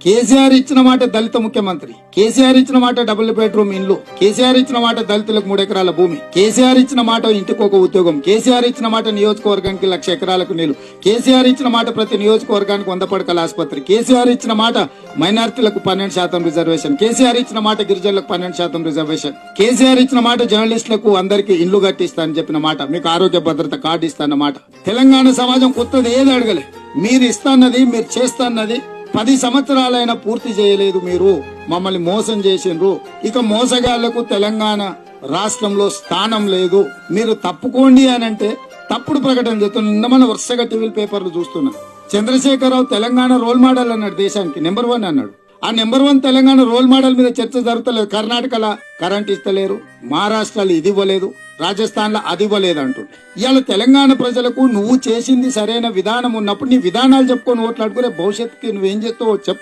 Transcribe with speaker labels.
Speaker 1: కేసీఆర్ ఇచ్చిన మాట దళిత ముఖ్యమంత్రి, కేసీఆర్ ఇచ్చిన మాట డబుల్ బెడ్రూమ్ ఇండ్లు, కేసీఆర్ ఇచ్చిన మాట దళితులకు 3 ఎకరాల భూమి, కేసీఆర్ ఇచ్చిన మాట ఇంటికి ఒక ఉద్యోగం, కేసీఆర్ ఇచ్చిన మాట నియోజకవర్గానికి 1,00,000 ఎకరాలకు నీళ్లు, కేసీఆర్ ఇచ్చిన మాట ప్రతి నియోజకవర్గానికి 100 పడకల ఆసుపత్రి, కేసీఆర్ ఇచ్చిన మాట మైనారిటీలకు 12% రిజర్వేషన్, కేసీఆర్ ఇచ్చిన మాట గిరిజనులకు 12% రిజర్వేషన్, కేసీఆర్ ఇచ్చిన మాట జర్నలిస్టులకు అందరికీ ఇండ్లు కట్టిస్తానని చెప్పిన మాట, మీకు ఆరోగ్య భద్రత కార్డు ఇస్తాన్న మాట. తెలంగాణ సమాజం కొత్తది ఏది అడగలే. మీరు ఇస్తాన్నది, మీరు చేస్తాన్నది 10 సంవత్సరాలైనా పూర్తి చేయలేదు. మీరు మమ్మల్ని మోసం చేసిండ్రు. ఇక మోసగాళ్లకు తెలంగాణ రాష్ట్రంలో స్థానం లేదు, మీరు తప్పుకోండి అని అంటే తప్పుడు ప్రకటన చేస్తున్నా. నిన్న మన వరుసగా టీవీ పేపర్లు చూస్తున్నాం. చంద్రశేఖరరావు తెలంగాణ రోల్ మోడల్ అన్నాడు, దేశానికి నెంబర్ 1 అన్నాడు. ఆ నెంబర్ 1 తెలంగాణ రోల్ మోడల్ మీద చర్చ జరుగుతలేదు. కర్ణాటకలో కరెంట్ ఇస్తలేరు, మహారాష్ట్రలో ఇది ఇవ్వలేదు, రాజస్థాన్ లో అది ఇవ్వలేదు అంటుండే. ఇవాళ తెలంగాణ ప్రజలకు నువ్వు చేసింది సరైన విధానం ఉన్నప్పుడు నీ విధానాలు చెప్పుకొని ఓట్లాడుకునే భవిష్యత్తుకి నువ్వేం చేస్తావో చెప్పు.